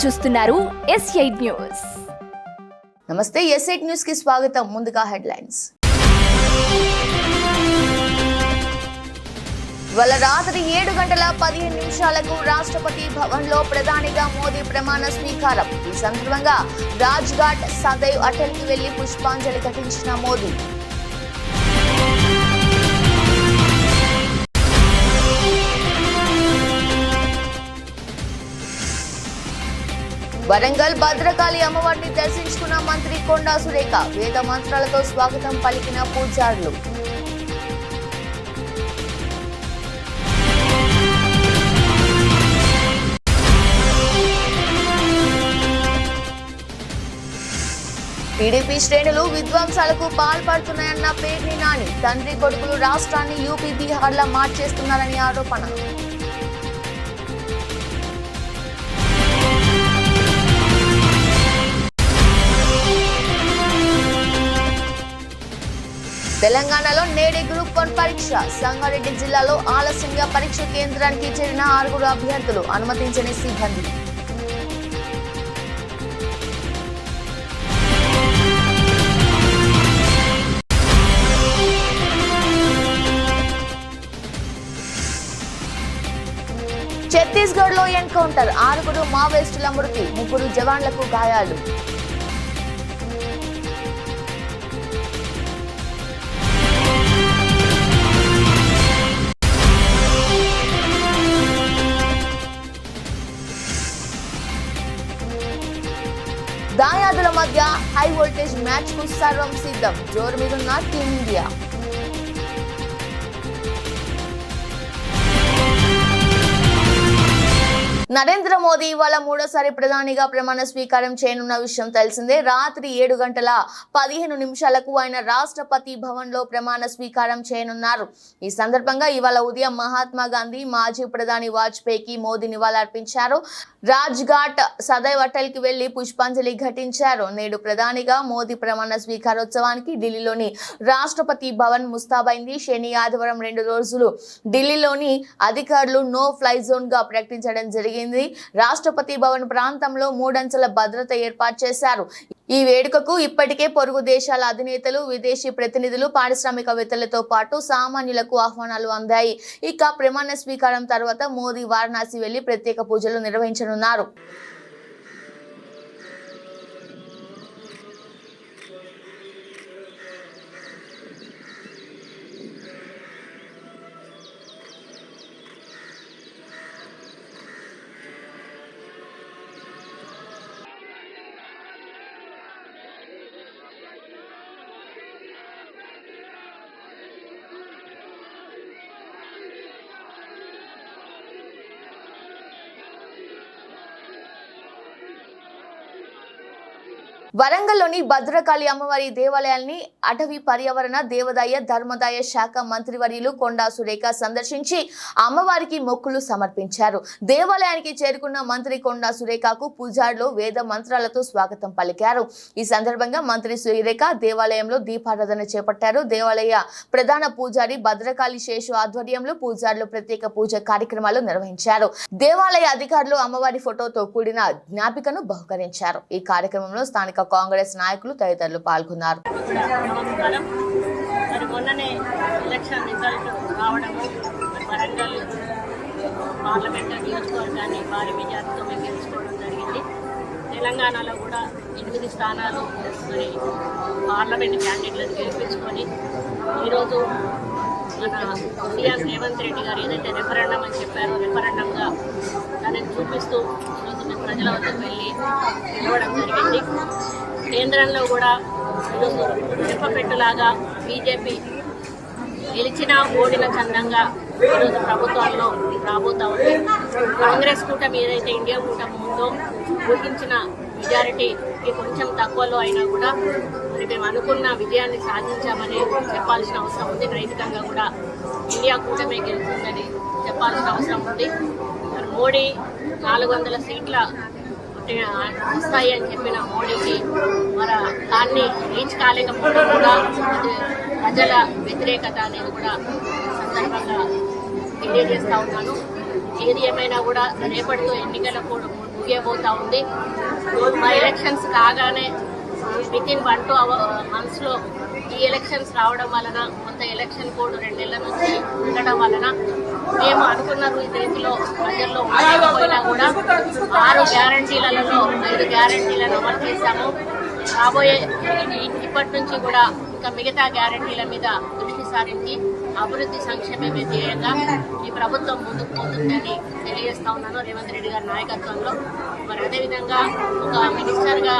చూస్తున్నారు S8 news. నమస్తే, S8 news కి స్వాగతం. ముందుగా హెడ్లైన్స్. ఇవాళ రాత్రి 7:15 రాష్ట్రపతి భవన్ లో ప్రధానిగా మోదీ ప్రమాణ స్వీకారం. ఈ సందర్భంగా రాజ్ ఘాట్ సదైవ్ అటల్ కి వెళ్లి పుష్పాంజలి ఘటించిన మోదీ. వరంగల్ భద్రకాళి అమ్మవారిని దర్శించుకున్న మంత్రి కొండా సురేఖ. వేద మంత్రాలతో స్వాగతం పలికిన పూజారులు. టీడీపీ శ్రేణులు విధ్వంసాలకు పాల్పడుతున్నాయన్న పేర్ని నాని. తండ్రి కొడుకులు రాష్ట్రాన్ని యూపీ బీహార్లా మార్చేస్తున్నారని ఆరోపణ. తెలంగాణలో నేడే గ్రూప్ 1 పరీక్ష. సంగారెడ్డి జిల్లాలో ఆలస్యంగా పరీక్ష కేంద్రానికి చేరిన 6 అభ్యర్థులు. అనుమతించని సిబ్బంది. ఛత్తీస్గఢ్ లో ఎన్కౌంటర్. 6 మావోయిస్టుల మృతి, 3 జవాన్లకు గాయాలు. దాయాదుల మధ్య హై వోల్టేజ్ మ్యాచ్ కు సర్వం సిద్ధం. జోరు మీదున్న టీమిండియా. నరేంద్ర మోదీ ఇవాళ 3వ ప్రధానిగా ప్రమాణ స్వీకారం చేయనున్న విషయం తెలిసిందే. రాత్రి 7:15 ఆయన రాష్ట్రపతి భవన్ లో ప్రమాణ స్వీకారం చేయనున్నారు. ఈ సందర్భంగా ఇవాళ ఉదయం మహాత్మా గాంధీ, మాజీ ప్రధాని వాజ్పేయికి మోదీ నివాళులర్పించారు. రాజ్ ఘాట్ సదైవ్ అటల్ కి వెళ్లి పుష్పాంజలి ఘటించారు. నేడు ప్రధానిగా మోదీ ప్రమాణ స్వీకారోత్సవానికి ఢిల్లీలోని రాష్ట్రపతి భవన్ ముస్తాబైంది. శని, ఆదివారం 2 రోజులు ఢిల్లీలోని అధికారులు నో ఫ్లై జోన్ గా ప్రకటించడం జరిగింది. రాష్ట్రపతి భవన్ ప్రాంతంలో 3 అంచెల భద్రత ఏర్పాటు చేశారు. ఈ వేడుకకు ఇప్పటికే పొరుగు దేశాల అధినేతలు, విదేశీ ప్రతినిధులు, పారిశ్రామికవేత్తలతో పాటు సామాన్యులకు ఆహ్వానాలు అందాయి. ఇక ప్రమాణ స్వీకారం తర్వాత మోదీ వారణాసి వెళ్లి ప్రత్యేక పూజలు నిర్వహించనున్నారు. వరంగల్లోని భద్రకాళి అమ్మవారి దేవాలయాన్ని అటవీ పర్యావరణ దేవాదాయ ధర్మదాయ శాఖ మంత్రివర్యులు కొండా సురేఖ సందర్శించి అమ్మవారికి మొక్కులు సమర్పించారు. దేవాలయానికి చేరుకున్న మంత్రి కొండా సురేఖకు పూజారులు వేద మంత్రాలతో స్వాగతం పలికారు. ఈ సందర్భంగా మంత్రి సురేఖ దేవాలయంలో దీపారాధన చేపట్టారు. దేవాలయ ప్రధాన పూజారి భద్రకాళి శేషు ఆధ్వర్యంలో పూజారులు ప్రత్యేక పూజ కార్యక్రమాలు నిర్వహించారు. దేవాలయ అధికారులు అమ్మవారి ఫోటోతో కూడిన జ్ఞాపికను బహుకరించారు. ఈ కార్యక్రమంలో స్థానిక కాంగ్రెస్ నాయకులు తదితరులు పాల్గొన్నారు. తెలంగాణలో కూడా 8 స్థానాలు మరి పార్లమెంట్ క్యాండిడేట్లను గెలిపించుకొని ఈరోజు మన సీఎం రేవంత్ రెడ్డి గారు ఏదైతే రెఫరెండం అని చెప్పారో రెఫరెండంగా దానిని చూపిస్తూ ఈరోజు మేము ప్రజల వద్దకు వెళ్ళి నిలవడం జరిగింది. కేంద్రంలో కూడా ఈరోజు చెప్పపెట్టులాగా బీజేపీ గెలిచిన ఓడిన చందంగా ఈరోజు ప్రభుత్వాల్లో రాబోతా ఉంది. కాంగ్రెస్ కూటమి ఏదైతే ఇండియా కూటమి ఉందో ఊహించిన మెజారిటీకి కొంచెం తక్కువలో అయినా కూడా మరి మేము అనుకున్న విజయాన్ని సాధించామని చెప్పాల్సిన అవసరం ఉంది. నైతికంగా కూడా ఇండియా కూటమి గెలుస్తుందని చెప్పాల్సిన అవసరం ఉంది. మోడీ 400 సీట్ల వస్తాయి అని చెప్పిన మోడీకి మరి దాన్ని రీచ్ కాలేకపోవడం కూడా ప్రజల వ్యతిరేకత అనేది కూడా తెలియజేస్తా ఉన్నాను. ఏది ఏమైనా కూడా రేపటితో ఎన్నికల ముగియబోతా ఉంది. మా ఎలక్షన్స్ కాగానే వితిన్ 1 to 2 months ఈ ఎలక్షన్స్ రావడం వలన కొంత ఎలక్షన్ కోడ్ 2 నెలల నుంచి ఉండడం వలన మేము అనుకున్న రీతిలో ప్రజల్లో ఉండకపోయినా కూడా 6 గ్యారంటీలలో 5 గ్యారంటీలను అమలు చేశాము. రాబోయే ఇప్పటి నుంచి కూడా ఇంకా మిగతా గ్యారంటీల మీద దృష్టి సారించి అభివృద్ధి సంక్షేమమే ధ్యేయంగా ఈ ప్రభుత్వం ముందుకు పోతుందని తెలియజేస్తా ఉన్నాను రేవంత్ రెడ్డి గారి నాయకత్వంలో. మరి అదేవిధంగా ఒక మినిస్టర్గా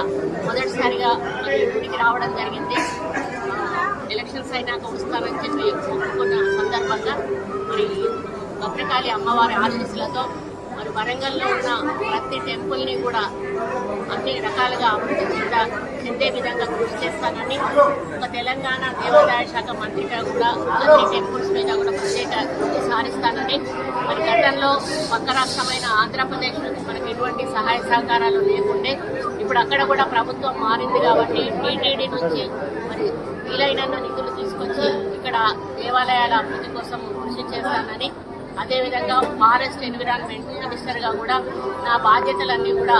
మొదటిసారిగా మరి ఇంటికి రావడం జరిగింది. ఎలక్షన్స్ అయినాక వస్తానని చెప్పి ఒప్పుకున్న సందర్భంగా మరి భద్రకాళి అమ్మవారి ఆశీస్సులతో మరి వరంగల్లో ఉన్న ప్రతి టెంపుల్ని కూడా అన్ని రకాలుగా అభివృద్ధి చెందే విధంగా కృషి చేస్తానని ఒక తెలంగాణ దేవాదాయ శాఖ మంత్రిగా కూడా అన్ని టెంపుల్స్ మీద కూడా ప్రత్యేక దృష్టి సారిస్తానని, మరి గతంలో పక్క రాష్ట్రమైన ఆంధ్రప్రదేశ్ నుంచి మనకు ఎటువంటి సహాయ సహకారాలు లేకుండే ఇప్పుడు అక్కడ కూడా ప్రభుత్వం మారింది కాబట్టి టీటీడీ నుంచి మరి వీలైనంత నిధులు తీసుకొచ్చి ఇక్కడ దేవాలయాల అభివృద్ధి కోసం కృషి చేస్తానని, అదేవిధంగా ఫారెస్ట్ ఎన్విరాన్మెంట్ మినిస్టర్గా కూడా నా బాధ్యతలన్నీ కూడా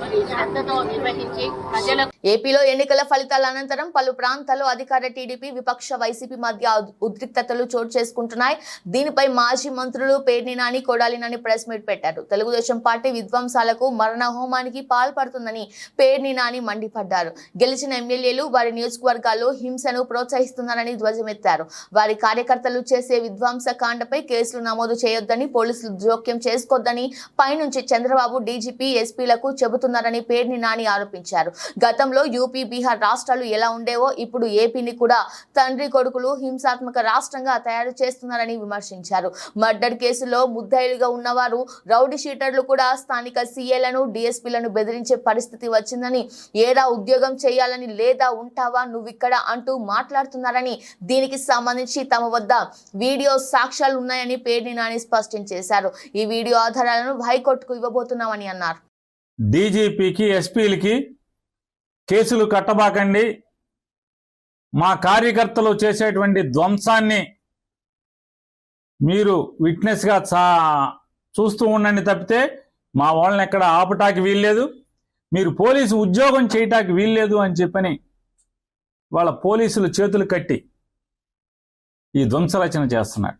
మరి శ్రద్ధతో నిర్వహించి ప్రజలకు. ఏపీలో ఎన్నికల ఫలితాల అనంతరం పలు ప్రాంతాల్లో అధికార టీడీపీ విపక్ష వైసీపీ మధ్య ఉద్రిక్తతలు చోటు చేసుకుంటున్నాయి. దీనిపై మాజీ మంత్రులు పేర్ని నాని, కొడాలి నాని ప్రెస్ మీట్ పెట్టారు. తెలుగుదేశం పార్టీ విధ్వంసాలకు మరణ హోమానికి పాల్పడుతుందని పేర్ని నాని మండిపడ్డారు. గెలిచిన ఎమ్మెల్యేలు వారి నియోజకవర్గాల్లో హింసను ప్రోత్సహిస్తున్నారని ధ్వజమెత్తారు. వారి కార్యకర్తలు చేసే విధ్వంస కాండపై కేసులు నమోదు చేయొద్దని, పోలీసులు జోక్యం చేసుకోవద్దని పైనుంచి చంద్రబాబు, డీజీపీ, ఎస్పీలకు చెబుతున్నారని పేర్ని నాని ఆరోపించారు. గతంలో యూపీ, బీహార్ రాష్ట్రాలు ఎలా ఉండేవో ఇప్పుడు ఏపీని కూడా తండ్రి కొడుకులు హింసాత్మక రాష్ట్రంగా తయారు చేస్తున్నారని విమర్శించారు. మర్డర్ కేసులో ముద్దాయిలుగా ఉన్నవారు రౌడీ షీటర్లు కూడా స్థానిక సీఏలను, డీఎస్పీలను బెదిరించే పరిస్థితి వచ్చిందని, ఏడా ఉద్యోగం చేయాలని లేదా ఉంటావా నువ్విక్కడ అంటూ మాట్లాడుతున్నారని, దీనికి సంబంధించి తమ వద్ద వీడియో సాక్ష్యాలు ఉన్నాయని పేర్ని నాని స్పష్టం చేశారు. ఈ వీడియో ఆధారాలను హైకోర్టుకు ఇవ్వబోతున్నామని అన్నారు. డీజీపీకి, ఎస్పీలకి కేసులు కట్టబాకండి, మా కార్యకర్తలు చేసేటువంటి ధ్వంసాన్ని మీరు విట్నెస్గా చూస్తూ ఉండండి తప్పితే మా వాళ్ళని ఎక్కడ ఆపటానికి వీల్లేదు, మీరు పోలీసు ఉద్యోగం చేయటానికి వీల్లేదు అని చెప్పని వాళ్ళ పోలీసులు చేతులు కట్టి ఈ ధ్వంసరచన చేస్తున్నాడు.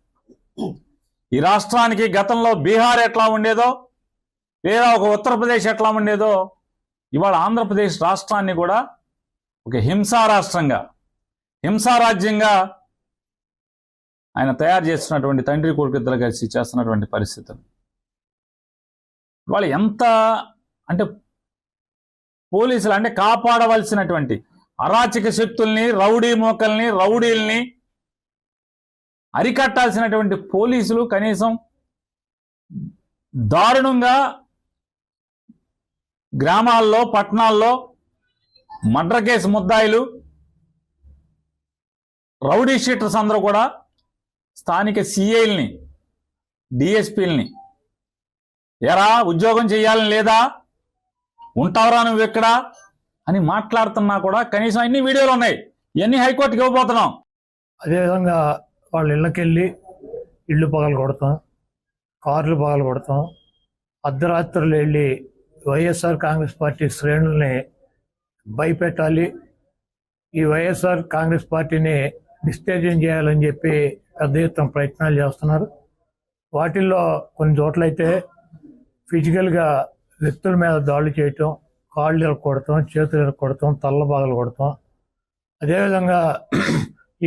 ఈ రాష్ట్రానికి గతంలో బీహార్ ఎట్లా ఉండేదో లేదా ఒక ఉత్తరప్రదేశ్ ఎట్లా ఉండేదో ఇవాళ ఆంధ్రప్రదేశ్ రాష్ట్రాన్ని కూడా ఒక హింసా రాష్ట్రంగా, హింసారాజ్యంగా ఆయన తయారు చేస్తున్నటువంటి తండ్రి కొడుకు ఇద్దరు కలిసి చేస్తున్నటువంటి పరిస్థితులు వాళ్ళు ఎంత అంటే పోలీసులు అంటే కాపాడవలసినటువంటి అరాచక శక్తుల్ని, రౌడీ మోకల్ని, రౌడీల్ని అరికట్టాల్సినటువంటి పోలీసులు కనీసం దారుణంగా గ్రామాల్లో, పట్టణాల్లో మర్డర్ కేసు ముద్దాయిలు, రౌడీ షీటర్స్ అందరూ కూడా స్థానిక సిఐల్ని, డిఎస్పీలని ఎరా ఉద్యోగం చేయాలని లేదా, ఉంటావరా నువ్వు ఎక్కడ అని మాట్లాడుతున్నా కూడా కనీసం అన్ని వీడియోలు ఉన్నాయి, ఇవన్నీ హైకోర్టుకి ఇవ్వబోతున్నాం. అదేవిధంగా వాళ్ళ ఇళ్ళకెళ్ళి ఇళ్ళు పగలు కొడతాం, కార్లు పగలు కొడతాం, అర్ధరాత్రులు వెళ్ళి వైఎస్ఆర్ కాంగ్రెస్ పార్టీ శ్రేణుల్ని భయపెట్టాలి, ఈ వైఎస్ఆర్ కాంగ్రెస్ పార్టీని డిస్టేజింగ్ చేయాలని చెప్పి పెద్ద ఎత్తున ప్రయత్నాలు చేస్తున్నారు. వాటిల్లో కొన్ని చోట్లయితే ఫిజికల్గా వ్యక్తుల మీద దాడులు చేయటం, కాళ్ళు ఇరక్కొడతాం, చేతులు ఇరక్కొడతాం, తల్ల బాగలు కొడతాం. అదేవిధంగా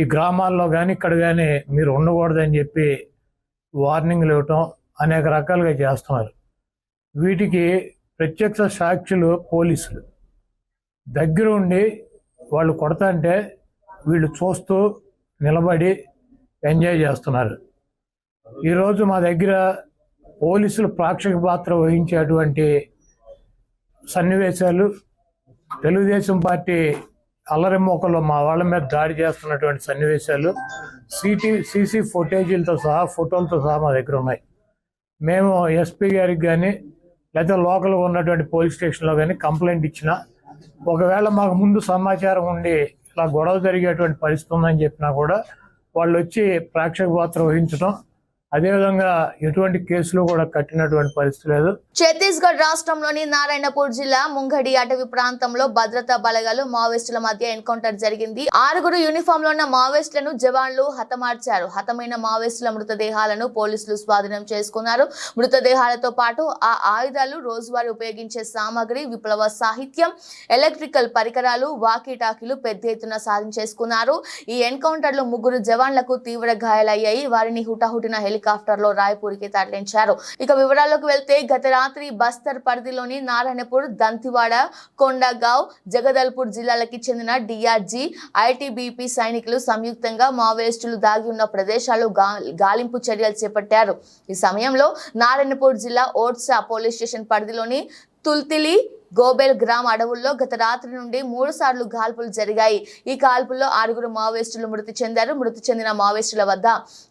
ఈ గ్రామాల్లో కానీ ఇక్కడ కానీ మీరు ఉండకూడదని చెప్పి వార్నింగ్లు ఇవ్వటం అనేక రకాలుగా చేస్తున్నారు. వీటికి ప్రత్యక్ష సాక్షులు పోలీసులు దగ్గర ఉండి వాళ్ళు కొడతాంటే వీళ్ళు చూస్తూ నిలబడి ఎంజాయ్ చేస్తున్నారు. ఈరోజు మా దగ్గర పోలీసులు ప్రేక్షక పాత్ర వహించేటువంటి సన్నివేశాలు, తెలుగుదేశం పార్టీ అల్లరిమోకలో మా వాళ్ళ మీద దాడి చేస్తున్నటువంటి సన్నివేశాలు సీసీ ఫుటేజీలతో సహా, ఫోటోలతో సహా మా దగ్గర ఉన్నాయి. మేము ఎస్పీ గారికి కానీ లేదా లోకల్గా ఉన్నటువంటి పోలీస్ స్టేషన్లో కానీ కంప్లైంట్ ఇచ్చినా, ఒకవేళ మాకు ముందు సమాచారం ఉండి ఇలా గొడవ జరిగేటువంటి పరిస్థితి ఉందని చెప్పినా కూడా వాళ్ళు వచ్చి ప్రేక్షక పాత్ర వహించడం, అదేవిధంగా ఎటువంటి కేసులు కూడా కట్టినటువంటి పరిస్థితి లేదు. ఛత్తీస్గఢ్ రాష్ట్రంలోని నారాయణపూర్ జిల్లా ముంగడి అటవీ ప్రాంతంలో భద్రతా బలగాలు మావోయిస్టుల మధ్య ఎన్కౌంటర్ జరిగింది. 6 యూనిఫామ్ లో ఉన్న మావోయిస్టులను జవాన్లు హతమార్చారు. హతమైన మావోయిస్టుల మృతదేహాలను పోలీసులు స్వాధీనం చేసుకున్నారు. మృతదేహాలతో పాటు ఆ ఆయుధాలు, రోజువారీ ఉపయోగించే సామాగ్రి, విప్లవ సాహిత్యం, ఎలక్ట్రికల్ పరికరాలు, వాకీటాకీలు పెద్ద ఎత్తున సాధించేసుకున్నారు. ఈ ఎన్కౌంటర్ లో 3 జవాన్లకు తీవ్ర గాయాలయ్యాయి. వారిని హుటాహుటిన హెలికాప్టర్ లో రాయ్పూర్కి తరలించారు. ఇక వివరాల్లోకి వెళ్తే గత రాత్రి బస్తర్ పరిధిలోని నారాయణపూర్, దంతివాడ, కొండగావ్, జగదల్పూర్ జిల్లాలకి చెందిన డిఆర్జీ, ఐటీబీపీ సైనికులు సంయుక్తంగా మావోయిస్టులు దాగి ఉన్న ప్రదేశాలు గాలింపు చర్యలు చేపట్టారు. ఈ సమయంలో నారాయణపూర్ జిల్లా ఓట్సా పోలీస్ స్టేషన్ పరిధిలోని తుల్తిలి, గోబెల్ గ్రామ అడవుల్లో గత రాత్రి నుండి 3 సార్లు కాల్పులు జరిగాయి. ఈ కాల్పుల్లో 6 మావోయిస్టులు మృతి చెందారు. మృతి చెందిన మావోయిస్టుల వద్ద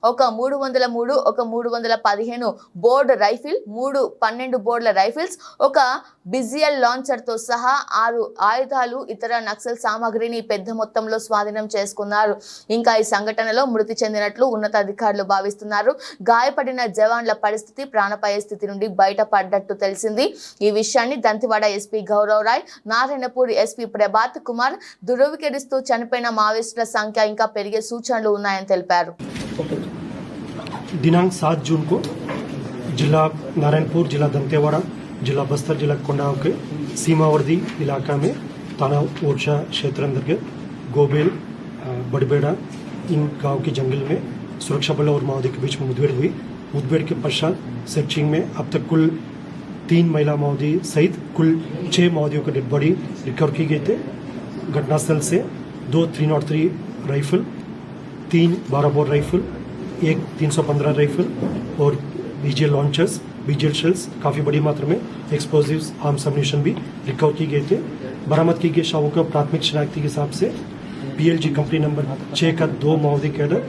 ఒక 303, ఒక 315 బోర్డు రైఫిల్, 3 12 బోర్డుల రైఫిల్స్, ఒక బిజియల్ లాంచర్ తో సహా 6 ఆయుధాలు, ఇతర నక్సల్ సామాగ్రిని పెద్ద మొత్తంలో స్వాధీనం చేసుకున్నారు. ఇంకా ఈ సంఘటనలో మృతి చెందినట్లు ఉన్నతాధికారులు భావిస్తున్నారు. గాయపడిన జవాన్ల పరిస్థితి ప్రాణాపాయ స్థితి నుండి బయటపడ్డట్టు తెలిసింది. ఈ విషయాన్ని దంతివాడ ఎస్పీ గౌరవ్ రాయ్, నారాయణపూర్ ఎస్పీ ప్రభాత్ కుమార్ ధృవీకరిస్తూ చనిపోయిన మావోయిస్టుల సంఖ్య ఇంకా పెరిగే సూచనలు ఉన్నాయని తెలిపారు. दिनांक 7 जून को जिला नारायणपुर, जिला दंतेवाड़ा, जिला बस्तर, जिला कोंडागांव के सीमावर्ती इलाका में थाना ओरछा क्षेत्र अंतर्गत गोबेल, बड़बेड़ा इन गांव के जंगल में सुरक्षा बलों और माओवादी के बीच में मुठभेड़ हुई. मुठभेड़ के पश्चात सर्चिंग में अब तक कुल 3 महिला माओवादी सहित कुल 6 माओवादियों का डेड बॉडी रिकवर की गई थे. घटनास्थल से 2 303 राइफल, 3 12 बोर राइफल, 1 315 राइफल और बीजेल लॉन्चर्स, बीजेल शेल्स, काफ़ी बड़ी मात्रा में एक्सप्लोजिव्स, आर्म्स अम्यूनिशन भी रिकवर की गए थे. बरामद की गई शवों का प्राथमिक शनाख्ती के हिसाब से PLG कंपनी नंबर 6 का 2 माओवादी कैडर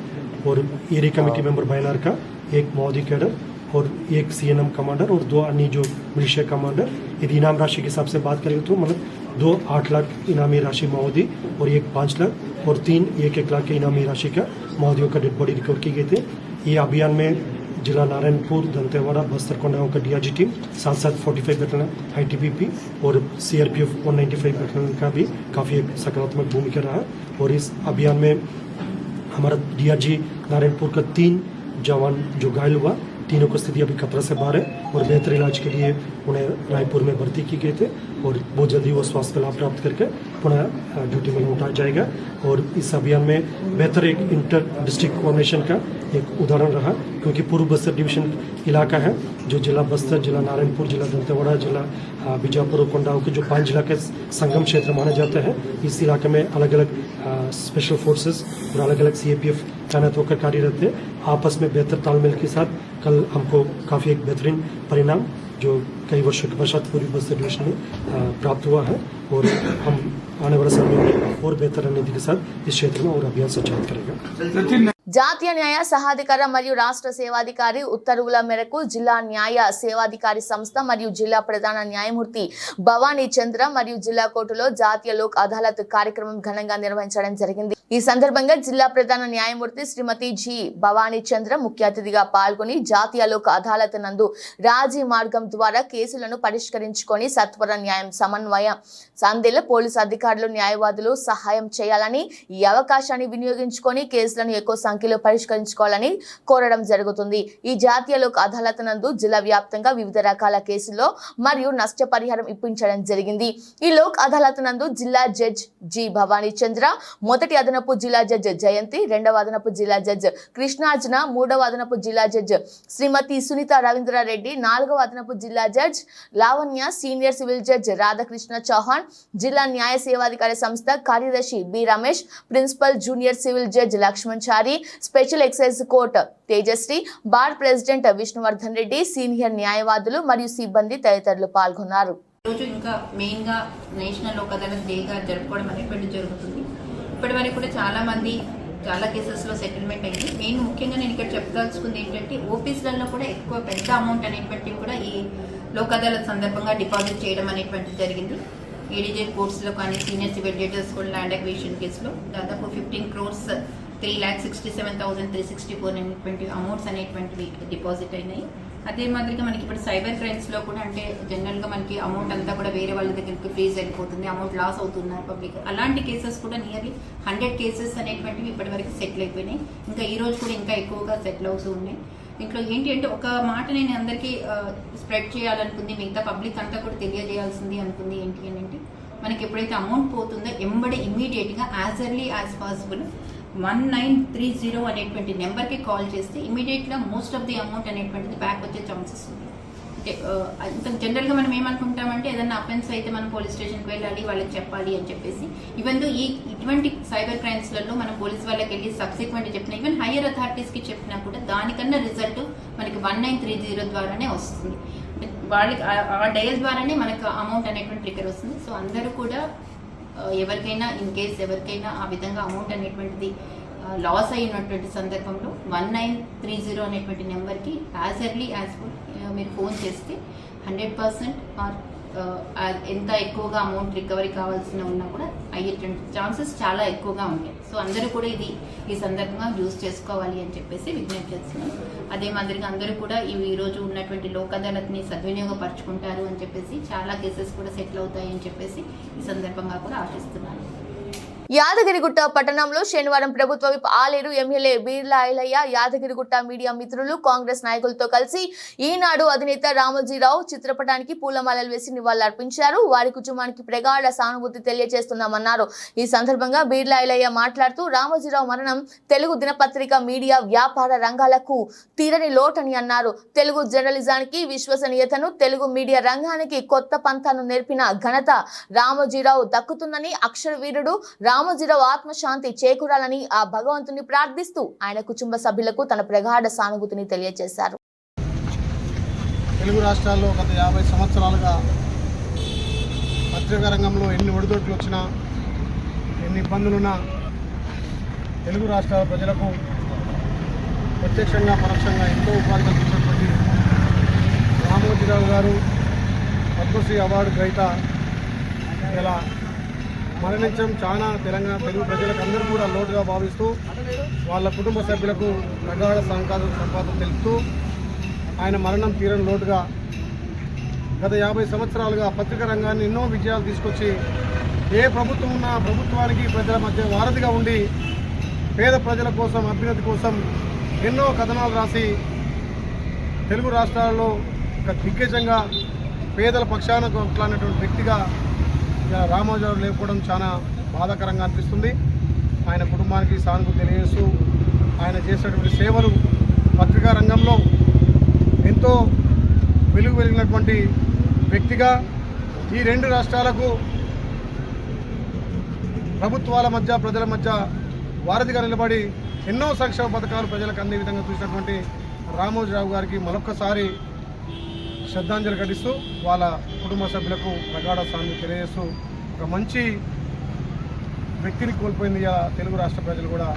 और एरिया कमेटी मेंबर बायनार का 1 माओवादी कैडर और 1 CNM कमांडर और 2 अन्य जो मिलिशिया कमांडर. यदि इनाम राशि के हिसाब से बात करेंगे तो मतलब 2 8 लाख इनामी राशि माओवादी और 1 5 लाख और 3 1 लाख के इनामी राशि का माओवादियों का डेड बॉडी रिकवर की गए थे. ये अभियान में जिला नारायणपुर, दंतेवाड़ा, बस्तर, कोंडागांव का DRG टीम, साथ 45 बटालियन ITBP और CRPF 195 बटालियन का भी काफ़ी एक सकारात्मक भूमिका रहा. और इस अभियान में हमारा DRG नारायणपुर का 3 जवान जो घायल हुआ, तीनों की स्थिति अभी खतरा से बाहर है और बेहतर इलाज के लिए उन्हें रायपुर में भर्ती की गए थे और बहुत जल्दी वो स्वास्थ्य लाभ प्राप्त करके पुनः ड्यूटी में लौटाया जाएगा. और इस अभियान में बेहतर एक इंटर डिस्ट्रिक्ट कोऑर्डिनेशन का एक उदाहरण रहा, क्योंकि पूर्व बस्तर डिवीजन इलाका है जो जिला बस्तर, जिला नारायणपुर, जिला दंतेवाड़ा, जिला बीजापुर और कोंडागांव के जो 5 जिला के संगम क्षेत्र माना जाता है. इस इलाके में अलग अलग स्पेशल फोर्सेस और अलग अलग CAPF तैनात होकर कार्यरत थे. आपस में बेहतर तालमेल के साथ कल हमको काफ़ी एक बेहतरीन परिणाम जो कई वर्षों के पश्चात पूर्वी बस्तर डिवीजन में प्राप्त हुआ है. और हम आने वाले समय में और बेहतर रणनीति के साथ इस क्षेत्र में और अभियान संचालित करेंगे. జాతీయ న్యాయ సహాధికార మరియు రాష్ట్ర సేవాధికారి ఉత్తర్వుల మేరకు జిల్లా న్యాయ సేవాధికారి సంస్థ మరియు జిల్లా ప్రధాన న్యాయమూర్తి భవానీ చంద్ర మరియు జిల్లా కోర్టులో జాతీయ లోక్ అదాలత్ కార్యక్రమం ఘనంగా నిర్వహించడం జరిగింది. ఈ సందర్భంగా జిల్లా ప్రధాన న్యాయమూర్తి శ్రీమతి జి భవానీ చంద్ర ముఖ్య అతిథిగా పాల్గొని జాతీయ లోక్ అదాలత్ నందు రాజీ మార్గం ద్వారా కేసులను పరిష్కరించుకొని సత్వర న్యాయం సమన్వయ సందేల పోలీసు అధికారులు న్యాయవాదులు సహాయం చేయాలని, ఈ అవకాశాన్ని వినియోగించుకొని కేసులను ఎక్కువ సంఖ్యలో పరిష్కరించుకోవాలని కోరడం జరుగుతుంది. ఈ జాతీయ లోక్ అదాలత్ నందు జిల్లా వ్యాప్తంగా వివిధ రకాల కేసుల్లో మరియు నష్టపరిహారం ఇప్పించడం జరిగింది. ఈ లోక్ అదాలత్ నందు జిల్లా జడ్జ్ జి భవానీ చంద్ర, మొదటి అదనపు జిల్లా జడ్జ్ జయంతి, 2వ అదనపు జిల్లా జడ్జ్ కృష్ణార్జున, 3వ అదనపు జిల్లా జడ్జ్ శ్రీమతి సునీత రవీంద్రారెడ్డి, 4వ అదనపు జిల్లా judge Lavanya, senior civil judge Radhakrishna Chauhan, జిల్లా న్యాయ సేవాధికారి సంస్థ కార్యదర్శి B Ramesh, principal junior civil judge Lakshman Chari, special excise court Tejashri, bar president Vishnuvardhan Reddy, senior న్యాయవాదులు మరియు సిబ్బంది తదితరులు పాల్గొన్నారు. రోజు ఇంకా మెయిన్గా నేషనల్ లోక్ అదాలత్ డేగా జరుపుకోవడం అనేటువంటి జరుగుతుంది. ఇప్పటి వరకు కూడా చాలా కేసెస్లో సెటిల్మెంట్ అయింది. మెయిన్ ముఖ్యంగా నేను ఇక్కడ చెప్పదలుచుకుంది ఏంటంటే ఓపీస్లలో కూడా ఎక్కువ పెద్ద అమౌంట్ అనేటువంటివి కూడా ఈ లోక్ అదాలత్ సందర్భంగా డిపాజిట్ చేయడం అనేటువంటిది జరిగింది. ఏడీజెడ్ కోర్ట్స్లో కానీ సీనియర్ సివిల్ జడ్జెస్ కూడా ల్యాండ్ అక్విజిషన్ కేసులో దాదాపు 15 crores 3,67,364 అనేటువంటి అమౌంట్స్ అనేటువంటివి డిపాజిట్ అయినాయి. అదే మాదిరిగా మనకి ఇప్పుడు సైబర్ క్రైమ్స్లో కూడా అంటే జనరల్గా మనకి అమౌంట్ అంతా కూడా వేరే వాళ్ళ దగ్గరికి ఫ్రీజ్ వెళ్ళిపోతుంది, అమౌంట్ లాస్ అవుతున్నారు పబ్లిక్. అలాంటి కేసెస్ కూడా నియర్లీ 100 cases అనేటువంటివి ఇప్పటివరకు సెటిల్ అయిపోయినాయి. ఇంకా ఈ రోజు కూడా ఇంకా ఎక్కువగా సెటిల్ అవుతూ ఉన్నాయి. ఇంట్లో ఏంటి అంటే ఒక మాట నేను అందరికీ స్ప్రెడ్ చేయాలనుకుంది, మిగతా పబ్లిక్ అంతా కూడా తెలియజేయాల్సింది అనుకుంది ఏంటి అని అంటే మనకి ఎప్పుడైతే అమౌంట్ పోతుందో ఎంబడే ఇమ్మీడియట్గా యాజ్ ఎర్లీ యాజ్ పాసిబుల్ 1930 అనేటువంటి నెంబర్కి కాల్ చేస్తే ఇమీడియట్గా మోస్ట్ ఆఫ్ ది అమౌంట్ అనేటువంటిది బ్యాక్ వచ్చే ఛాన్సెస్ ఉంది. అంటే జనరల్గా మనం ఏమనుకుంటామంటే ఏదైనా అఫెన్స్ అయితే మనం పోలీస్ స్టేషన్కి వెళ్ళాలి, వాళ్ళకి చెప్పాలి అని చెప్పేసి. ఈవెన్ ఇటువంటి సైబర్ క్రైమ్స్లలో మనం పోలీస్ వాళ్ళకి వెళ్ళి సబ్సిక్వెంట్ చెప్పినా, ఈవెన్ హయ్యర్ అథారిటీస్కి చెప్పినా కూడా దానికన్నా రిజల్ట్ మనకి 1930 ద్వారానే వస్తుంది. వాళ్ళకి ఆ డయల్ ద్వారానే మనకు అమౌంట్ అనేటువంటి ట్రిగర్ వస్తుంది. సో అందరూ కూడా ఎవరికైనా ఇన్ కేస్ ఎవరికైనా ఆ విధంగా అమౌంట్ అనేటువంటిది లాస్ అయినటువంటి సందర్భంలో 1930 అనేటువంటి నెంబర్కి యాజ్ ఎర్లీ యాజ్ మీరు ఫోన్ చేస్తే 100% ఆర్ ఎంత ఎక్కువగా అమౌంట్ రికవరీ కావాల్సిన ఉన్నా కూడా అయ్యేటువంటి ఛాన్సెస్ చాలా ఎక్కువగా ఉంటాయి. సో అందరూ కూడా ఈ సందర్భంగా యూజ్ చేసుకోవాలి అని చెప్పేసి విజ్ఞప్తి చేస్తున్నాం. అదే మాదిరిగా అందరూ కూడా ఈ రోజు ఉన్నటువంటి లోక్ అదాలత్ని సద్వినియోగపరచుకుంటారు అని చెప్పేసి, చాలా కేసెస్ కూడా సెటిల్ అవుతాయి అని చెప్పేసి ఈ సందర్భంగా కూడా ఆశిస్తున్నాను. యాదగిరిగుట్ట పట్టణంలో శనివారం ప్రభుత్వ whip Aler MLA Beerla Ilaiah Yadagirigutta media మిత్రులు కాంగ్రెస్ నాయకులతో కలిసి ఈనాడు అధినేత రామోజీరావు చిత్రపటానికి పూలమాలలు వేసి నివాళులర్పించారు. వారి కుటుంబానికి ప్రగాఢ సానుభూతి తెలియజేస్తున్నామన్నారు. ఈ సందర్భంగా బీర్లా ఐలయ్య మాట్లాడుతూ రామోజీరావు మరణం తెలుగు దినపత్రిక మీడియా వ్యాపార రంగాలకు తీరని లోటని అన్నారు. తెలుగు జర్నలిజానికి విశ్వసనీయతను, తెలుగు మీడియా రంగానికి కొత్త పంథాను నేర్పిన ఘనత రామోజీరావు దక్కుతుందని, అక్షర వీరుడు రామోజీరావు ఆత్మశాంతి చేకూరాలని ఆ భగవంతుని ప్రార్థిస్తూ ఆయన కుటుంబ సభ్యులకు తన ప్రగాఢ సానుభూతిని తెలియజేశారు. తెలుగు రాష్ట్రాల్లో గత 50 సంవత్సరాలుగా పత్రికా రంగంలో ఎన్ని ఒడిదొడుకులు వచ్చినా, ఎన్ని ఇబ్బందులున్నా తెలుగు రాష్ట్రాల ప్రజలకు ప్రత్యక్షంగా పరోక్షంగా ఎంతో ఉపాధి కల్పించినటువంటి రామోజీరావు గారు పద్మశ్రీ అవార్డు గ్రహీత ఇలా మరణించడం చాలా తెలుగు ప్రజలకు అందరూ కూడా లోటుగా భావిస్తూ వాళ్ళ కుటుంబ సభ్యులకు ప్రగాఢ సంపాదన తెలుపుతూ ఆయన మరణం తీరని లోటుగా గత 50 సంవత్సరాలుగా పత్రికా రంగాన్ని ఎన్నో విజయాలు తీసుకొచ్చి ఏ ప్రభుత్వం ఉన్నా ప్రభుత్వానికి ప్రజల మధ్య వారధిగా ఉండి పేద ప్రజల కోసం అభ్యున్నతి కోసం ఎన్నో కథనాలు రాసి తెలుగు రాష్ట్రాల్లో ఒక దిగ్గజంగా పేదల పక్షాన కొట్లాడినటువంటి వ్యక్తిగా రామోజీరావు లేకపోవడం చాలా బాధాకరంగా అనిపిస్తుంది. ఆయన కుటుంబానికి సానుభూతి తెలియజేస్తూ ఆయన చేసినటువంటి సేవలు పత్రికా రంగంలో ఎంతో వెలిగినటువంటి వ్యక్తిగా ఈ 2 రాష్ట్రాలకు ప్రభుత్వాల మధ్య ప్రజల మధ్య వారధిగా నిలబడి ఎన్నో సంక్షేమ పథకాలు ప్రజలకు అందే విధంగా చూసినటువంటి రామోజీరావు గారికి మరొక్కసారి శ్రద్ధాంజలి ఘటిస్తూ వాళ్ళ కుటుంబ సభ్యులకు ప్రగాఢ సానుభూతి తెలియజేస్తూ ఒక మంచి వ్యక్తిని కోల్పోయింది తెలుగు రాష్ట్ర ప్రజలు కూడా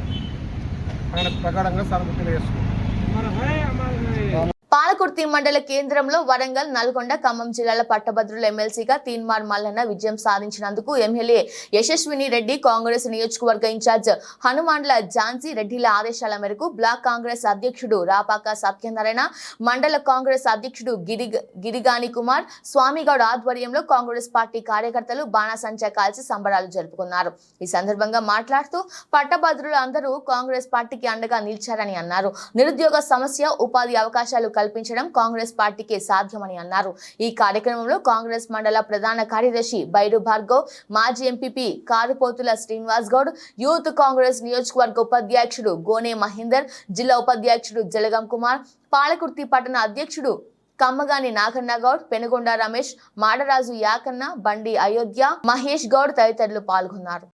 ఆయనకు ప్రగాఢంగా సానుభూతి తెలియజేస్తున్నారు. పాలకుర్తి మండల కేంద్రంలో వరంగల్, నల్గొండ, ఖమ్మం జిల్లాల పట్టభద్రుల ఎమ్మెల్సీగా తీన్మార్ మల్లన్న విజయం సాధించినందుకు ఎమ్మెల్యే యశస్విని రెడ్డి, కాంగ్రెస్ నియోజకవర్గ ఇన్ఛార్జ్ హనుమాండ్ల ఝాన్సీ రెడ్డిల ఆదేశాల మేరకు బ్లాక్ కాంగ్రెస్ అధ్యక్షుడు రాపాక సత్యనారాయణ, మండల కాంగ్రెస్ అధ్యక్షుడు గిరిగాని కుమార్ స్వామిగౌడ్ ఆధ్వర్యంలో కాంగ్రెస్ పార్టీ కార్యకర్తలు బాణాసంచా కాల్చి సంబరాలు జరుపుకున్నారు. ఈ సందర్భంగా మాట్లాడుతూ పట్టభద్రులు అందరూ కాంగ్రెస్ పార్టీకి అండగా నిలిచారని అన్నారు. నిరుద్యోగ సమస్య, ఉపాధి అవకాశాలు కల్పించడం కాంగ్రెస్ పార్టీకే సాధ్యమని అన్నారు. ఈ కార్యక్రమంలో కాంగ్రెస్ మండల ప్రధాన కార్యదర్శి బైరు భార్గవ్, మాజీ ఎంపీపీ కారుపోతుల శ్రీనివాస్ గౌడ్, యూత్ కాంగ్రెస్ నియోజకవర్గ ఉపాధ్యక్షుడు గోనే మహేందర్, జిల్లా ఉపాధ్యక్షుడు జలగం కుమార్, పాలకుర్తి పట్టణ అధ్యక్షుడు కమ్మగాని నాగన్న గౌడ్, పెనుగొండ రమేష్, మాడరాజు యాకన్న, బండి అయోధ్య, మహేష్ గౌడ్ తదితరులు పాల్గొన్నారు.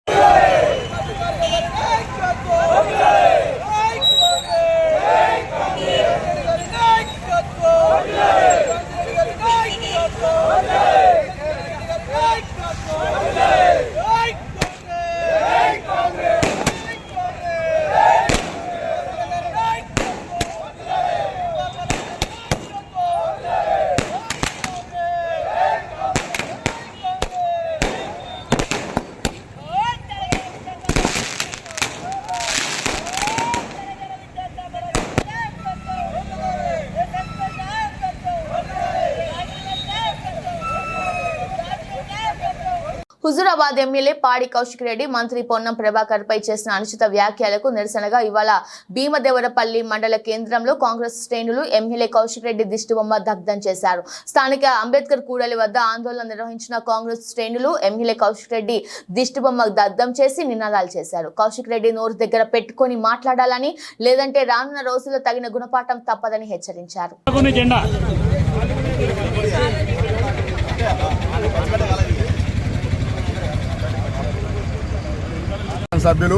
హుజూరాబాద్ ఎమ్మెల్యే పాడి కౌశిక్ రెడ్డి మంత్రి పొన్నం ప్రభాకర్ పై చేసిన అనుచిత వ్యాఖ్యలకు నిరసనగా ఇవాళ భీమదేవరపల్లి మండల కేంద్రంలో కాంగ్రెస్ శ్రేణులు ఎమ్మెల్యే కౌశిక్ రెడ్డి దిష్టిబొమ్మ దగ్ధం చేశారు. స్థానిక అంబేద్కర్ కూడలి వద్ద ఆందోళన నిర్వహించిన కాంగ్రెస్ శ్రేణులు ఎమ్మెల్యే కౌశిక్ రెడ్డి దిష్టిబొమ్మ దగ్ధం చేసి నినాదాలు చేశారు. కౌశిక్ రెడ్డి నోరు దగ్గర పెట్టుకొని మాట్లాడాలని, లేదంటే రానున్న రోజుల్లో తగిన గుణపాఠం తప్పదని హెచ్చరించారు. సభ్యులు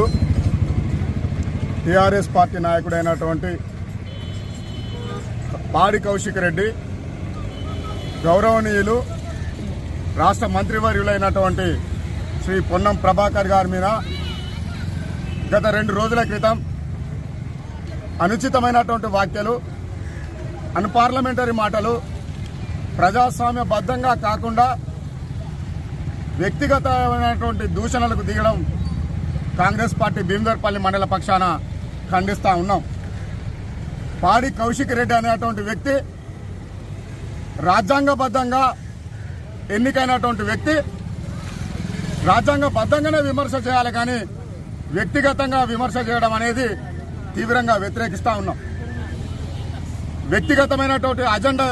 టీఆర్ఎస్ పార్టీ నాయకుడైనటువంటి పాడి కౌశిక్ రెడ్డి, గౌరవనీయులు రాష్ట్ర మంత్రివర్యులైనటువంటి శ్రీ పొన్నం ప్రభాకర్ గారి మీద గత 2 రోజుల క్రితం అనుచితమైనటువంటి వ్యాఖ్యలు, అన్పార్లమెంటరీ మాటలు, ప్రజాస్వామ్యబద్ధంగా కాకుండా వ్యక్తిగతమైనటువంటి దూషణలకు దిగడం కాంగ్రెస్ పార్టీ భీమదేవరపల్లి మండల పక్షాన ఖండిస్తూ ఉన్నాం. పాడి కౌశిక్ రెడ్డి అనేటువంటి వ్యక్తి రాజ్యాంగబద్ధంగా ఎన్నికైనటువంటి వ్యక్తి. రాజ్యాంగబద్ధంగానే విమర్శ చేయాలి, కానీ వ్యక్తిగతంగా విమర్శ చేయడం అనేది తీవ్రంగా వ్యతిరేకిస్తూ ఉన్నాం. వ్యక్తిగతమైనటువంటి అజెండా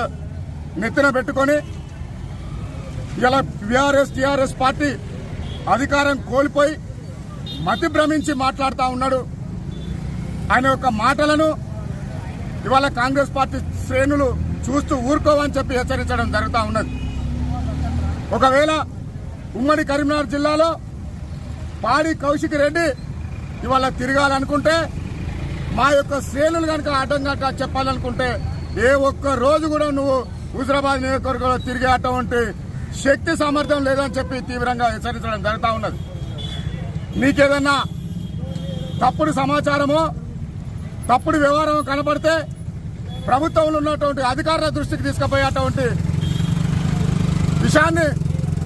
నెత్తిన పెట్టుకొని ఇలా టీఆర్ఎస్ పార్టీ అధికారం కోల్పోయి మతి భ్రమించి మాట్లాడుతూ ఉన్నాడు. ఆయన యొక్క మాటలను ఇవాళ కాంగ్రెస్ పార్టీ శ్రేణులు చూస్తూ ఊరుకోవని చెప్పి హెచ్చరించడం జరుగుతూ ఉన్నది. ఒకవేళ ఉమ్మడి కరీంనగర్ జిల్లాలో పాడి కౌశిక్ రెడ్డి ఇవాళ తిరగాలనుకుంటే, మా యొక్క శ్రేణులు కనుక అడ్డంగా చెప్పాలనుకుంటే, ఏ ఒక్క రోజు కూడా నువ్వు హుజూరాబాద్ నియోజకవర్గంలో తిరిగే అటువంటి శక్తి సామర్థ్యం లేదని చెప్పి తీవ్రంగా హెచ్చరించడం జరుగుతూ ఉన్నది. నీకేదన్నా తప్పుడు సమాచారమో తప్పుడు వ్యవహారమో కనబడితే ప్రభుత్వంలో ఉన్నటువంటి అధికారుల దృష్టికి తీసుకుపోయేటువంటి విషయాన్ని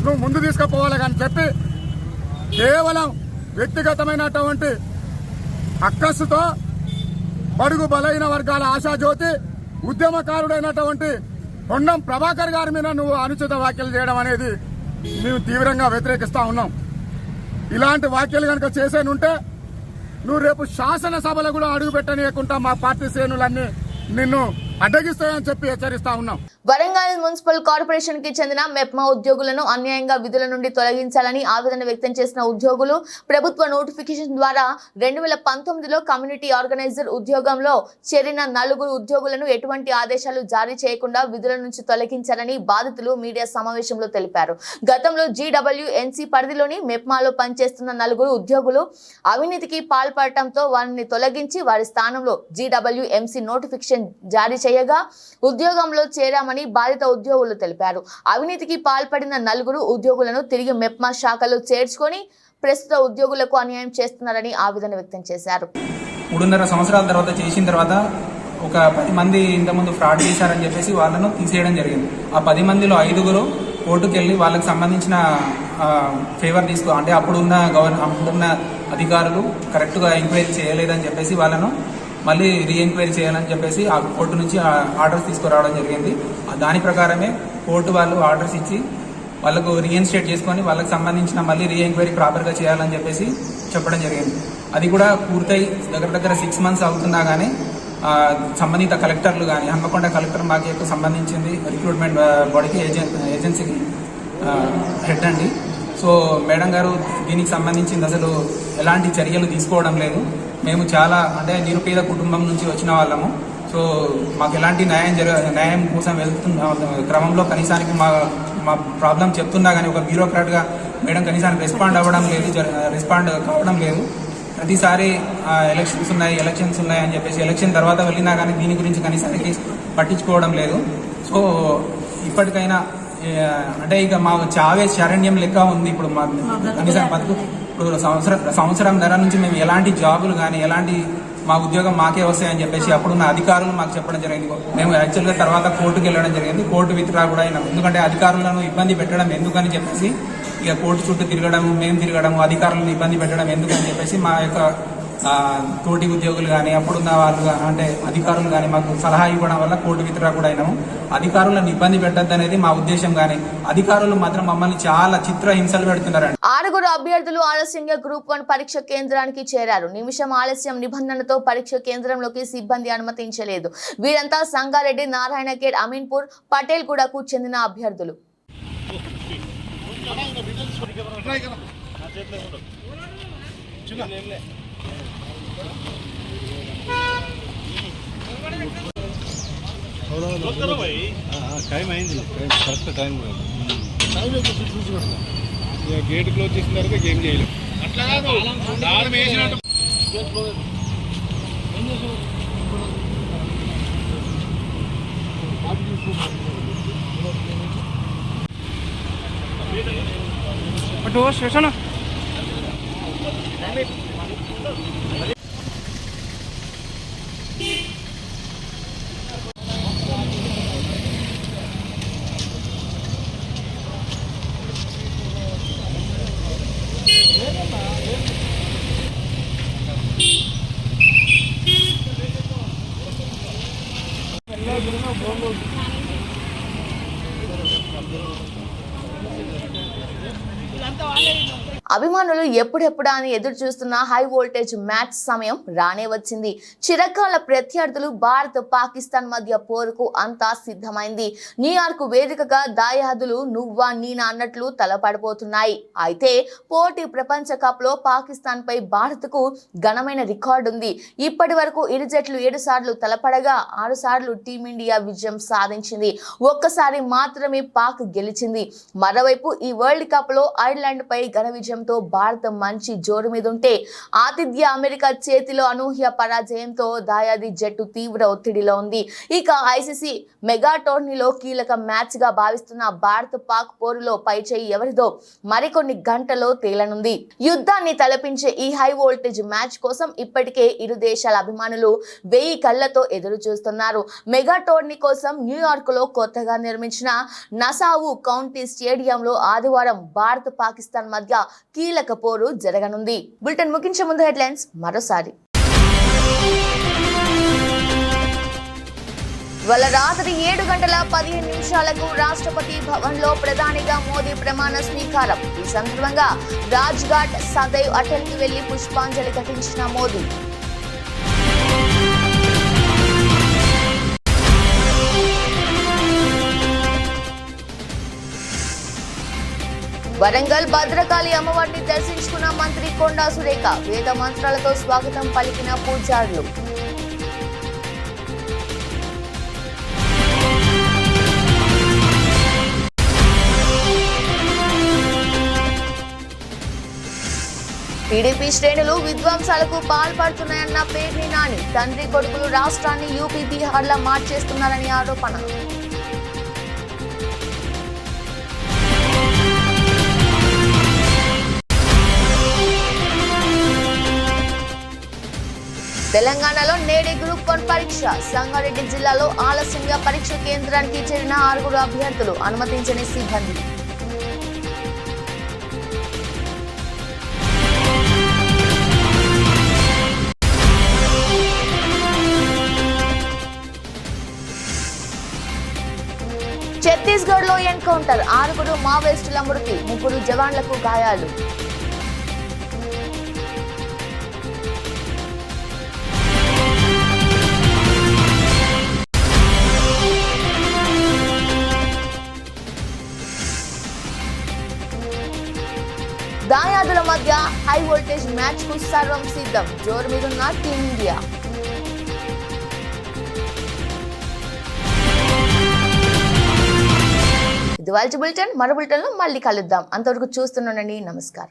నువ్వు ముందు తీసుకుపోవాలి కానీ చెప్పి కేవలం వ్యక్తిగతమైనటువంటి అక్కస్సుతో బడుగు బలైన వర్గాల ఆశాజ్యోతి ఉద్యమకారుడైనటువంటి పొన్నం ప్రభాకర్ గారి మీద నువ్వు అనుచిత వ్యాఖ్యలు చేయడం అనేది మేము తీవ్రంగా వ్యతిరేకిస్తూ ఉన్నాం. ఇలాంటి వ్యాఖ్యలు కనుక చేసేనుంటే నువ్వు రేపు శాసనసభలో కూడా అడుగు పెట్టనీయకుండా మా పార్టీ శ్రేణులన్నీ నిన్ను అడ్డగిస్తాయని చెప్పి హెచ్చరిస్తా ఉన్నాం. వరంగల్ మున్సిపల్ కార్పొరేషన్ కి చెందిన మెప్మా ఉద్యోగులను అన్యాయంగా విధుల నుండి తొలగించాలని ఆవేదన వ్యక్తం చేసిన ఉద్యోగులు ప్రభుత్వ నోటిఫికేషన్ ద్వారా 2019లో కమ్యూనిటీ ఆర్గనైజర్ ఉద్యోగంలో చేరిన 4 ఉద్యోగులను ఎటువంటి ఆదేశాలు జారీ చేయకుండా విధుల నుంచి తొలగించారని బాధితులు మీడియా సమావేశంలో తెలిపారు. గతంలో జీడబ్ల్యూఎన్సీ పరిధిలోని మెప్మాలో పనిచేస్తున్న 4 ఉద్యోగులు అవినీతికి పాల్పడటంతో వారిని తొలగించి వారి స్థానంలో జీడబ్ల్యూఎంసీ నోటిఫికేషన్ జారీ చేయగా ఉద్యోగంలో చేరామని బాధిత ఉద్యోగులు తెలిపారు. అవినీతికి పాల్పడిన 4 ఉద్యోగులను తిరిగి మెప్మా శాఖలో చేర్చుకొని ప్రస్తుత ఉద్యోగులకు అన్యాయం చేస్తున్నారని ఆవేదన వ్యక్తం చేశారు. 3.5 సంవత్సరాల తర్వాత చేసిన తర్వాత ఒక 10 మంది ఇంతకుముందు ఫ్రాడ్ చేశారని చెప్పేసి వాళ్ళను తీసేయడం జరిగింది. ఆ 10 మందిలో 5 కోర్టుకు వెళ్ళి వాళ్ళకి సంబంధించిన ఫేవర్ అంటే అప్పుడున్న అధికారులు కరెక్ట్గా ఎంక్వైరీ చేయలేదని చెప్పేసి వాళ్ళను మళ్ళీ రీఎంక్వైరీ చేయాలని చెప్పేసి ఆ కోర్టు నుంచి ఆర్డర్స్ తీసుకురావడం జరిగింది. దాని ప్రకారమే కోర్టు వాళ్ళు ఆర్డర్స్ ఇచ్చి వాళ్ళకు రీఎన్స్టేట్ చేసుకొని వాళ్ళకి సంబంధించిన మళ్ళీ రీఎంక్వైరీ ప్రాపర్గా చేయాలని చెప్పేసి చెప్పడం జరిగింది. అది కూడా పూర్తయి దగ్గర 6 మంత్స్ అవుతున్నా కానీ సంబంధిత కలెక్టర్లు కానీ హన్మకొండ కలెక్టర్ మాకు సంబంధించింది రిక్రూట్మెంట్ బాడీకి ఏజెన్సీకి హెడ్ అండి. సో మేడం గారు దీనికి సంబంధించింది అసలు ఎలాంటి చర్యలు తీసుకోవడం లేదు. మేము చాలా నిరుపేద కుటుంబం నుంచి వచ్చిన వాళ్ళము. సో మాకు ఎలాంటి న్యాయం కోసం వెళ్తున్న క్రమంలో కనీసానికి మా ప్రాబ్లం చెప్తున్నా కానీ ఒక బ్యూరోక్రాట్గా మేడం కనీసానికి రెస్పాండ్ కావడం లేదు. ప్రతిసారి ఎలక్షన్స్ ఉన్నాయి అని చెప్పేసి ఎలక్షన్ తర్వాత వెళ్ళినా కానీ దీని గురించి కనీసానికి పట్టించుకోవడం లేదు. సో ఇప్పటికైనా ఇక మా చావే శరణ్యం లెక్క ఉంది. ఇప్పుడు మా కనీసం బతుకు ఇప్పుడు సంవత్సరం ధర నుంచి మేము ఎలాంటి జాబులు కానీ ఎలాంటి మా ఉద్యోగం మాకే వస్తాయని చెప్పేసి అప్పుడున్న అధికారులు మాకు చెప్పడం జరిగింది. మేము యాక్చువల్గా తర్వాత కోర్టుకు వెళ్ళడం జరిగింది. కోర్టు విత్డ్రా కూడా అయినాం. ఎందుకంటే అధికారులను ఇబ్బంది పెట్టడం ఎందుకని చెప్పేసి ఇక కోర్టు చుట్టూ తిరగడం, మేము తిరగడం, అధికారులను ఇబ్బంది పెట్టడం ఎందుకని చెప్పేసి మా యొక్క తోటి ఉద్యోగులు కానీ అప్పుడున్న వాళ్ళు అంటే అధికారులు కానీ మాకు సలహా ఇవ్వడం వల్ల కోర్టు విత్డ్రా కూడా అయినాము. అధికారులను ఇబ్బంది పెట్టద్దు అనేది మా ఉద్దేశం, కానీ అధికారులు మాత్రం మమ్మల్ని చాలా చిత్రహింసలు పెడుతున్నారండి. 6 అభ్యర్థులు ఆలస్యంగా గ్రూప్ 1 పరీక్ష కేంద్రానికి చేరారు. నిమిషం ఆలస్యం నిబంధనతో పరీక్ష కేంద్రంలోకి సిబ్బంది అనుమతించలేదు. వీరంతా సంగారెడ్డి, నారాయణఖేడ్, అమీన్పూర్, పటేల్ గూడకు చెందిన అభ్యర్థులు. గేట్ క్లోజ్ చేసిన తర్వాత గేమ్ చేయలేదు. అట్లా కాదు, స్టేషన్ అభిమానులు ఎప్పుడెప్పుడా అని ఎదురు చూస్తున్న హై వోల్టేజ్ మ్యాచ్ సమయం రానే వచ్చింది. చిరకాల ప్రత్యర్థులు భారత్, పాకిస్తాన్ మధ్య పోరుకు అంతా సిద్ధమైంది. న్యూయార్క్ వేదికగా దాయాదులు నువ్వా నీనా అన్నట్లు తలపడిపోతున్నాయి. అయితే పోటీ ప్రపంచ కప్ లో పాకిస్తాన్ పై భారత్ కు ఘనమైన రికార్డు ఉంది. ఇప్పటి వరకు ఇరు జట్లు 7 సార్లు తలపడగా 6 సార్లు టీమిండియా విజయం సాధించింది. ఒక్కసారి మాత్రమే పాక్ గెలిచింది. మరోవైపు ఈ వరల్డ్ కప్ లో ఐర్లాండ్ పై ఘన విజయంతో భారత్ మంచి జోరు మీద ఉంటే, ఆతిథ్య అమెరికా చేతిలో అనూహ్య పరాజయంతో దాయాది జట్టు తీవ్ర ఒత్తిడిలో ఉంది. ఇక ఐసీసీ మెగా టోర్నీలో కీలక మ్యాచ్ గా భావిస్తున్న భారత్ పాక్ పోరులో పైచేయి ఎవరిదో మరికొన్ని గంటల్లో తేలనుంది. యుద్ధాన్ని తలపించే ఈ హై వోల్టేజ్ మ్యాచ్ కోసం ఇప్పటికే ఇరు దేశాల అభిమానులు 1000 కళ్లతో ఎదురు చూస్తున్నారు. మెగా టోర్నీ కోసం న్యూయార్క్ లో కొత్తగా నిర్మించిన నసావు కౌంటీ స్టేడియంలో ఆదివారం భారత్, పాకిస్తాన్ మధ్య కీలక పోరు జరగనుంది. బులెటిన్ ముగించే ముందు హెడ్లైన్స్ మరోసారి. ఇవాళ రాత్రి 7 గంటల 15 నిమిషాలకు రాష్ట్రపతి భవన్ లో ప్రధానిగా మోదీ ప్రమాణ స్వీకారం. ఈ సందర్భంగా రాజ్ ఘాట్, సదైవ్ అటల్ కి వెళ్లి పుష్పాంజలి ఘటించిన మోదీ. వరంగల్ భద్రకాళి అమ్మవారిని దర్శించుకున్న మంత్రి కొండా సురేఖ. వేద మంత్రాలతో స్వాగతం పలికిన పూజారులు. టీడీపీ శ్రేణులు విధ్వంసాలకు పాల్పడుతున్నాయన్న పేర్ని నాని. తండ్రి కొడుకులు రాష్ట్రాన్ని యూపీ, బీహార్లా మార్చేస్తున్నారని ఆరోపణ. తెలంగాణలో నేడే గ్రూప్ 1 పరీక్ష. సంగారెడ్డి జిల్లాలో ఆలస్యంగా పరీక్ష కేంద్రానికి చేరిన 6 అభ్యర్థులు, అనుమతించని సిబ్బంది. ఛత్తీస్గఢ్ లో ఎన్కౌంటర్. 6 మావోయిస్టుల మృతి, 3 జవాన్లకు గాయాలు. దాయాదుల మధ్య హై వోల్టేజ్ మ్యాచ్ కు సర్వం సిద్ధం. జోరు మీదున్న టీమిండియా. ఇది వాళ్ళ బులెటిన్. మరో బులెటిన్ లో మళ్ళీ కలుద్దాం. అంతవరకు చూస్తున్నానండి. నమస్కారం.